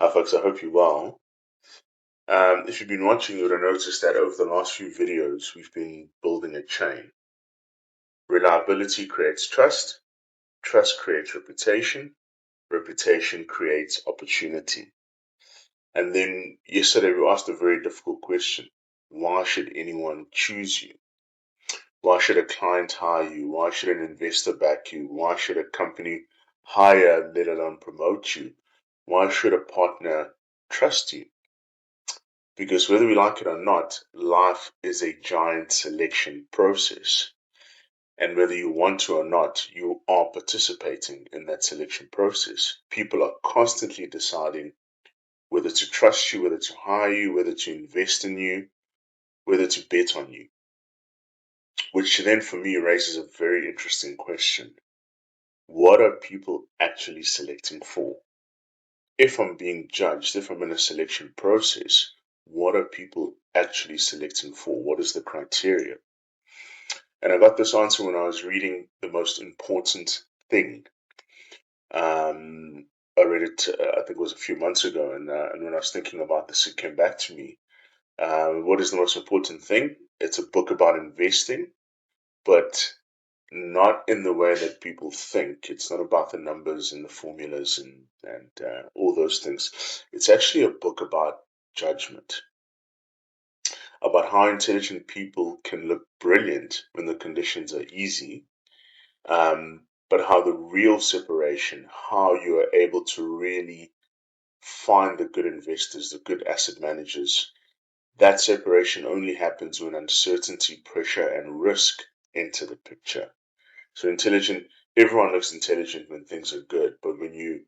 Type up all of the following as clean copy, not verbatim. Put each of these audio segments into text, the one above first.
Hi, folks. I hope you're well. If you've been watching, you would have noticed that over the last few videos, we've been building a chain. Reliability creates trust, trust creates reputation, reputation creates opportunity. And then yesterday, we asked a very difficult question. Why should anyone choose you? Why should a client hire you? Why should an investor back you? Why should a company hire, let alone promote you? Why should a partner trust you? Because whether we like it or not, life is a giant selection process. And whether you want to or not, you are participating in that selection process. People are constantly deciding whether to trust you, whether to hire you, whether to invest in you, whether to bet on you. Which then for me raises a very interesting question. What are people actually selecting for? If I'm being judged, if I'm in a selection process, what are people actually selecting for? What is the criteria? And I got this answer when I was reading The Most Important Thing. I read it, I think it was a few months ago, and when I was thinking about this, it came back to me. What is the most important thing? It's a book about investing, but not in the way that people think. It's not about the numbers and the formulas and all those things. It's actually a book about judgment, about how intelligent people can look brilliant when the conditions are easy, but how the real separation, how you are able to really find the good investors, the good asset managers, that separation only happens when uncertainty, pressure, and risk enter the picture. So intelligent, everyone looks intelligent when things are good, but when you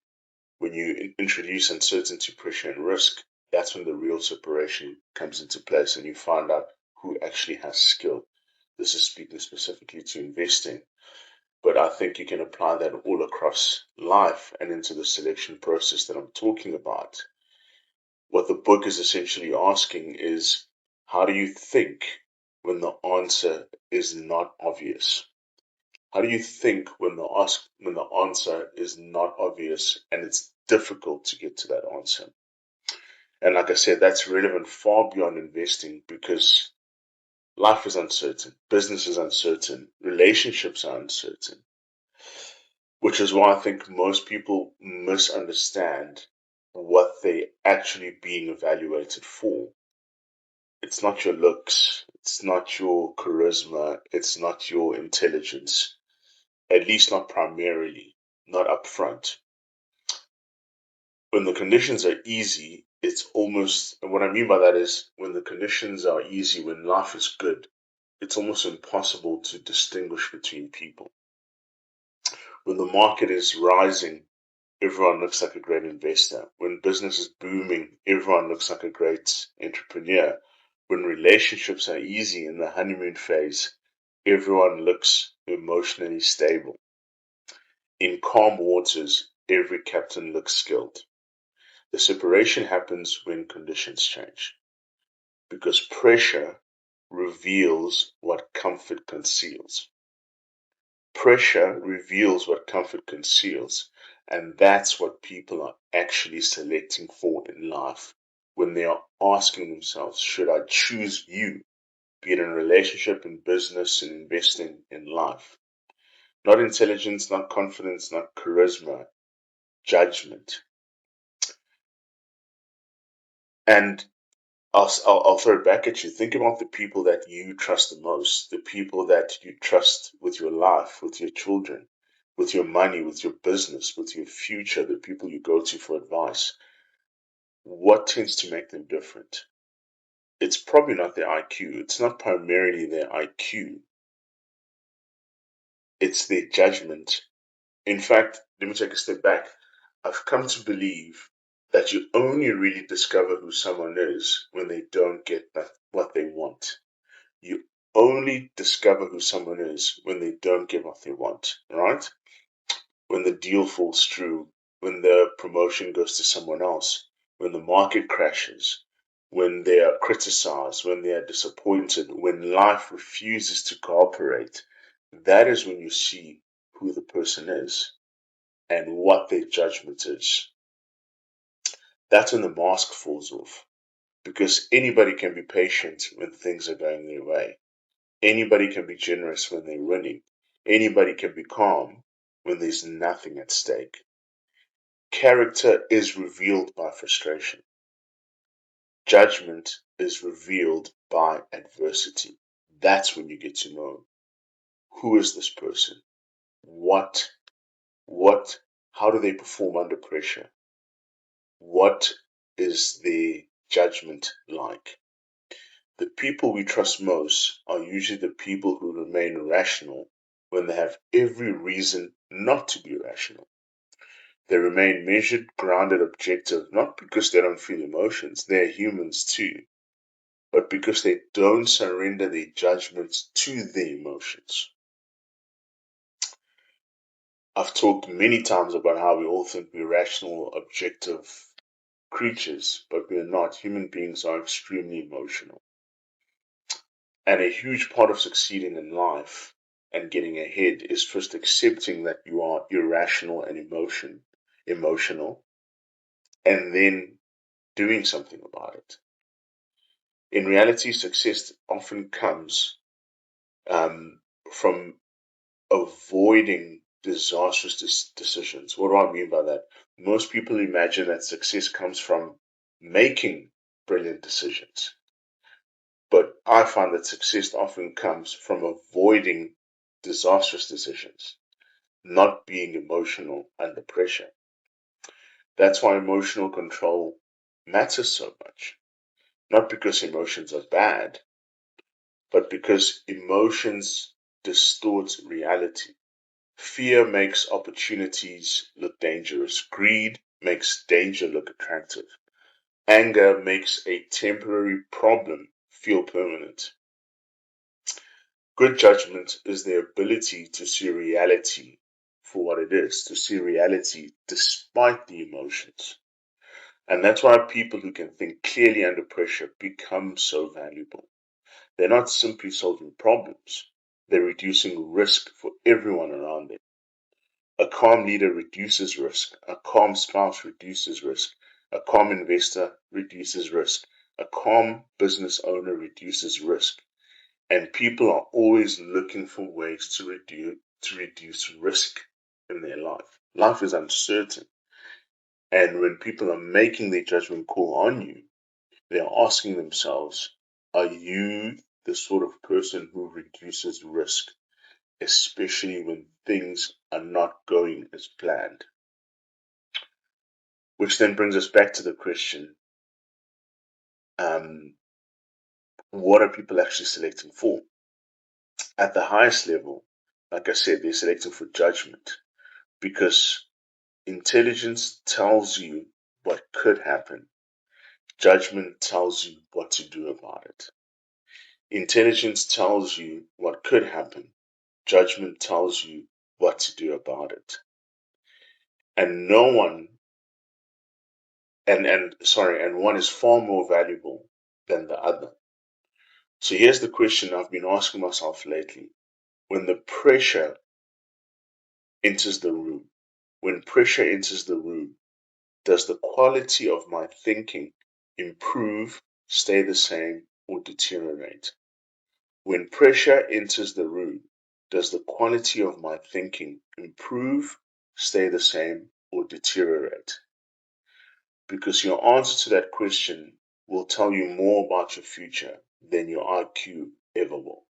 introduce uncertainty, pressure, and risk, that's when the real separation comes into place, and you find out who actually has skill. This is speaking specifically to investing, but I think you can apply that all across life and into the selection process that I'm talking about. What the book is essentially asking is, how do you think when the answer is not obvious? How do you think when the answer is not obvious and it's difficult to get to that answer? And like I said, that's relevant far beyond investing because life is uncertain, business is uncertain, relationships are uncertain, which is why I think most people misunderstand what they're actually being evaluated for. It's not your looks, it's not your charisma, it's not your intelligence, at least not primarily, not upfront. When the conditions are easy, it's almost, and what I mean by that is when the conditions are easy, when life is good, it's almost impossible to distinguish between people. When the market is rising, everyone looks like a great investor. When business is booming, everyone looks like a great entrepreneur. When relationships are easy in the honeymoon phase, everyone looks emotionally stable. In calm waters, every captain looks skilled. The separation happens when conditions change, because pressure reveals what comfort conceals. Pressure reveals what comfort conceals, and that's what people are actually selecting for in life when they are asking themselves, should I choose you, be it in a relationship, in business, in investing, in life? Not intelligence, not confidence, not charisma, judgment. And I'll throw it back at you. Think about the people that you trust the most, the people that you trust with your life, with your children, with your money, with your business, with your future, the people you go to for advice. What tends to make them different? It's probably not their IQ. It's not primarily their IQ. It's their judgment. In fact, let me take a step back. I've come to believe that you only really discover who someone is when they don't get what they want. You only discover who someone is when they don't get what they want, right? When the deal falls through, when the promotion goes to someone else, when the market crashes, when they are criticized, when they are disappointed, when life refuses to cooperate, that is when you see who the person is and what their judgment is. That's when the mask falls off. Because anybody can be patient when things are going their way. Anybody can be generous when they're winning. Anybody can be calm when there's nothing at stake. Character is revealed by frustration. Judgment is revealed by adversity. That's when you get to know, who is this person? What, what, how do they perform under pressure? What is their judgment like? The people we trust most are usually the people who remain rational when they have every reason not to be rational. They remain measured, grounded, objective, not because they don't feel emotions, they're humans too, but because they don't surrender their judgments to the emotions. I've talked many times about how we all think we're rational, objective creatures, but we're not. Human beings are extremely emotional. And a huge part of succeeding in life and getting ahead is first accepting that you are irrational and emotional, and then doing something about it. In reality, success often comes from avoiding disastrous decisions. What do I mean by that? Most people imagine that success comes from making brilliant decisions. But I find that success often comes from avoiding disastrous decisions, not being emotional under pressure. That's why emotional control matters so much. Not because emotions are bad, but because emotions distort reality. Fear makes opportunities look dangerous. Greed makes danger look attractive. Anger makes a temporary problem feel permanent. Good judgment is the ability to see reality for what it is, to see reality despite the emotions. And that's why people who can think clearly under pressure become so valuable. They're not simply solving problems, they're reducing risk for everyone around them. A calm leader reduces risk, a calm spouse reduces risk, a calm investor reduces risk, a calm business owner reduces risk. And people are always looking for ways to reduce risk in their life. Life is uncertain. And when people are making their judgment call on you, they are asking themselves, are you the sort of person who reduces risk, especially when things are not going as planned? Which then brings us back to the question, um, what are people actually selecting for? At the highest level, like I said, they're selecting for judgment because intelligence tells you what could happen. Judgment tells you what to do about it. Intelligence tells you what could happen. Judgment tells you what to do about it. And no one and one is far more valuable than the other. So here's the question I've been asking myself lately. When the pressure enters the room, when pressure enters the room, does the quality of my thinking improve, stay the same, or deteriorate? When pressure enters the room, does the quality of my thinking improve, stay the same, or deteriorate? Because your answer to that question will tell you more about your future than your IQ ever will.